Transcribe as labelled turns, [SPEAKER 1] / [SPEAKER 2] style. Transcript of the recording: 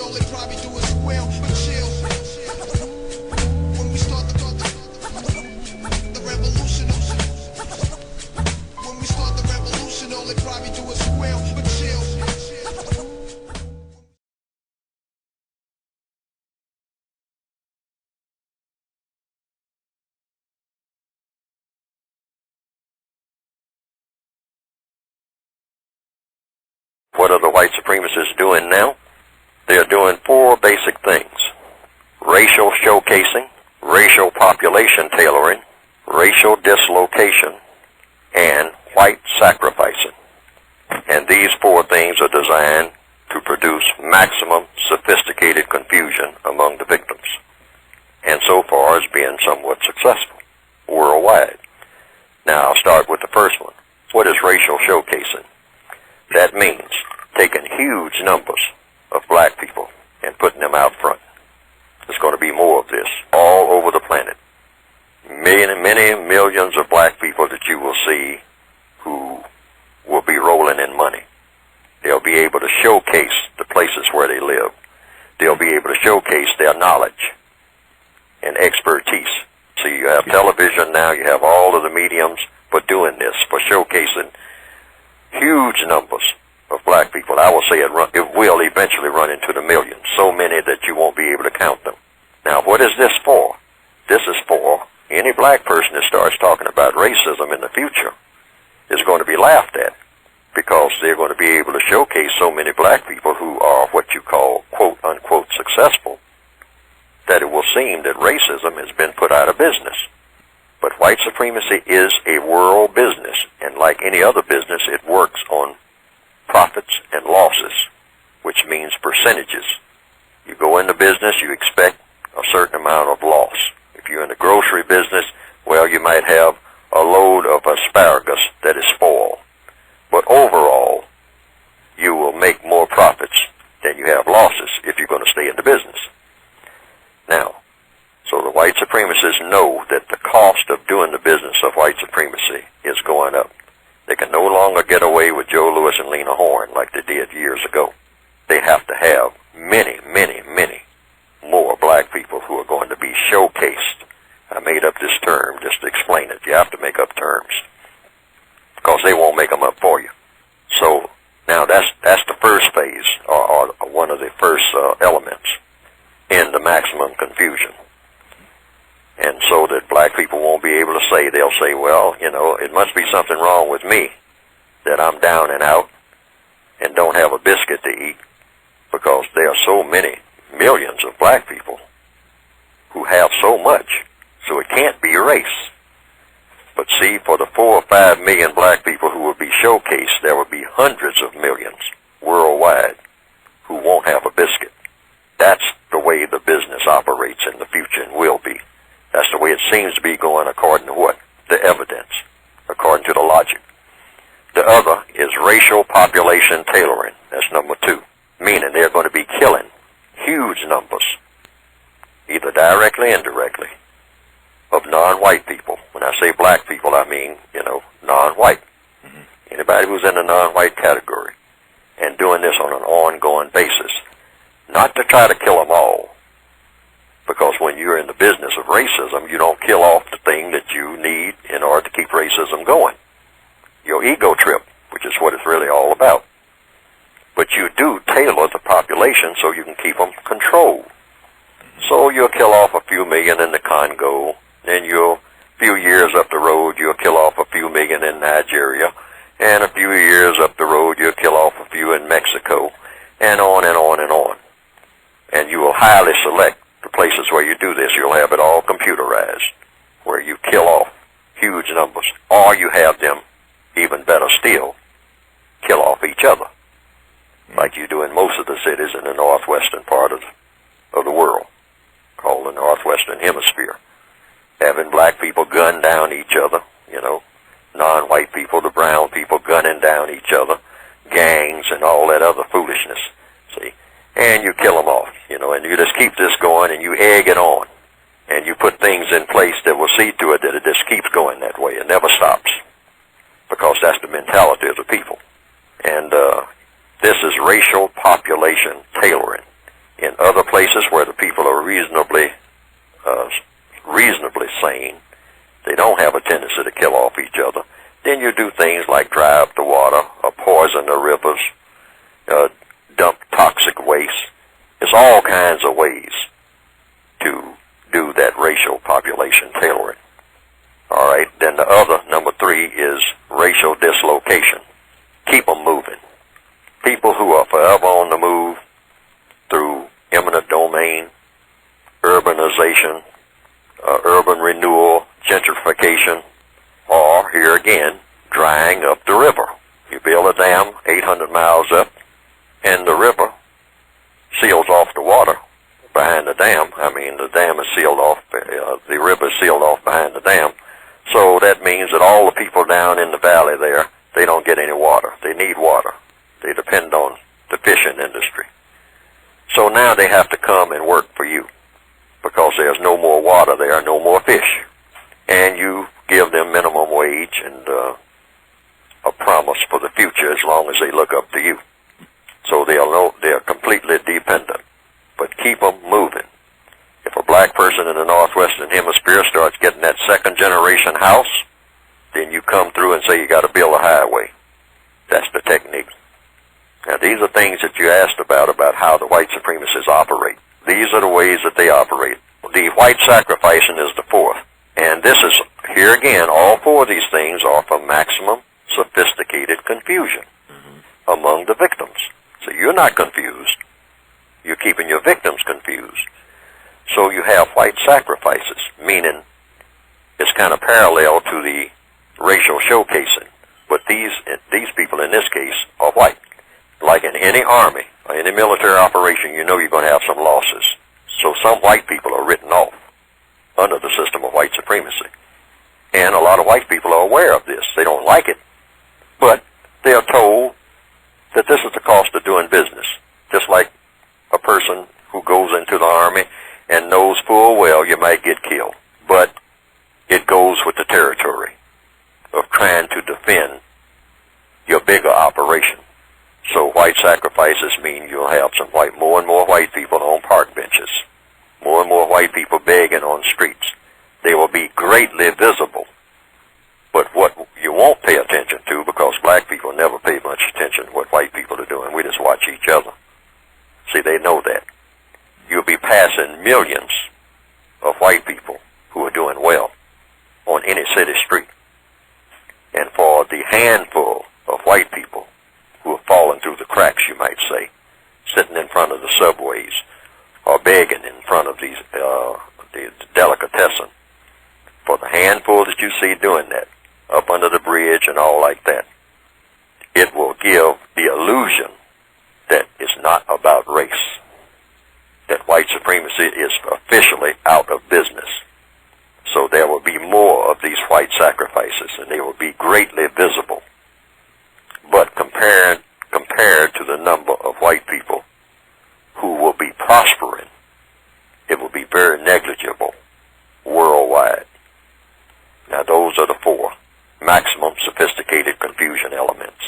[SPEAKER 1] all they probably do is squeal, but chill. When we start the revolution, when we start the revolution, all they probably do is squeal, but chill.
[SPEAKER 2] What are the white supremacists doing now? They are doing four basic things: racial showcasing, racial population tailoring, racial dislocation, and white sacrificing. And these four things are designed to produce maximum sophisticated confusion among the victims, and so far has been somewhat successful worldwide. Now I'll start with the first one. What is racial showcasing? That means taking huge numbers of black people and putting them out front. There's going to be more of this all over the planet. Many millions of black people that you will see who will be rolling in money. They'll be able to showcase the places where they live. They'll be able to showcase their knowledge and expertise. So you have television now, you have all of the mediums for doing this, for showcasing huge numbers of black people. I will say it will eventually run into the millions, so many that you won't be able to count them. Now, what is this for? This is for any black person that starts talking about racism in the future is going to be laughed at, because they're going to be able to showcase so many black people who are what you call quote-unquote successful, that it will seem that racism has been put out of business. But white supremacy is a world business, and like any other business, it works on profits and losses, which means percentages. You go into business, you expect a certain amount of loss. If you're in the grocery business, well, you might have a load of asparagus that is spoiled. But overall, you will make more profits than you have losses if you're going to stay in the business. Now, so the white supremacists know that the cost of doing the business of white supremacy is going up. They can no longer get away with Joe Louis and Lena Horne like they did years ago. They have to have many more black people who are going to be showcased. I made up this term just to explain it. You have to make up terms, because they won't make them up for you. So now that's the first phase, or one of the first elements in the maximum confusion. And so that black people won't be able to say, they'll say, well, you know, it must be something wrong with me that I'm down and out and don't have a biscuit to eat, because there are so many millions of black people who have so much, so it can't be race. But see, for the 4 or 5 million black people who will be showcased, there will be hundreds of millions worldwide who won't have a biscuit. That's the way the business operates in the future and will be. That's the way it seems to be going according to what? The evidence, according to the logic. The other is racial population tailoring. That's number 2, meaning they're going to be killing huge numbers, either directly or indirectly, of non-white people. When I say black people, I mean, you know, non-white. Anybody who's in the non-white category, and doing this on an ongoing basis. Not to try to kill them all, because when you're in the business of racism, you don't kill off the thing that you need in order to keep racism going. Your ego trip, which is what it's really all about. But you do tailor the population so you can keep them controlled. So you'll kill off a few million in the Congo, then a few years up the road, you'll kill off a few million in Nigeria, and a few years up the road, you'll kill off a few in Mexico, and on and on and on. And you will highly select the places where you do this. You'll have it all computerized, where you kill off huge numbers, or you have them, even better still, kill off each other, like you do in most of the cities in the northwestern part of the world, called the northwestern hemisphere. Having black people gun down each other, you know, non-white people, the brown people gunning down each other, gangs and all that other foolishness, see? And you kill them off, you know, and you just keep this going, and you egg it on, and you put things in place that will see to it that it just keeps going that way. It never stops, because that's the mentality of the people. And this is racial population tailoring. In other places where the people are reasonably sane, they don't have a tendency to kill off each other. Then you do things like dry up the water, or poison the rivers, dump toxic waste. It's all kinds of ways to do that racial population tailoring. All right, then the other, number 3, is racial dislocation. Keep them moving. People who are forever on the move through eminent domain, urbanization, urban renewal, gentrification, or, here again, drying up the river. You build a dam 800 miles up, and the river seals off the water behind the dam. I mean, the dam is sealed off, the river is sealed off behind the dam. So that means that all the people down in the valley there, they don't get any water. They need water. They depend on the fishing industry. So now they have to come and work for you because there's no more water there, no more fish. And you give them minimum wage and a promise for the future as long as they look up to you. So they'll know they're completely dependent. But keep them moving. If a black person in the northwestern hemisphere starts getting that second-generation house, then you come through and say you got to build a highway. That's the technique. Now, these are things that you asked about how the white supremacists operate. These are the ways that they operate. The white sacrificing is the 4th. And this is, here again, all 4 of these things are for maximum sophisticated confusion among the victims. So you're not confused. You're keeping your victims confused. So you have white sacrifices, meaning it's kind of parallel to the racial showcasing. But these people in this case are white. Like in any army or any military operation, you know you're going to have some losses. So some white people are written off under the system of white supremacy. And a lot of white people are aware of this. They don't like it, but they are told that this is the cost of doing business. Just like a person who goes into the army and knows full well you might get killed. But it goes with the territory of trying to defend your bigger operation. So white sacrifices mean you'll have more and more white people on park benches, more and more white people begging on streets. They will be greatly visible. But what you won't pay attention to, because black people never pay much attention to what white people are doing, we just watch each other. See, they know that. You'll be passing millions of white people who are doing well on any city street. And for the handful of white people who have fallen through the cracks, you might say, sitting in front of the subways or begging in front of these the delicatessen, for the handful that you see doing that, up under the bridge and all like that, it will give the illusion that it's not about race, that white supremacy is officially out of business. So there will be more of these white sacrifices, and they will be greatly visible. But compared to the number of white people who will be prospering, it will be very negligible worldwide. Now those are the 4 maximum sophisticated confusion elements.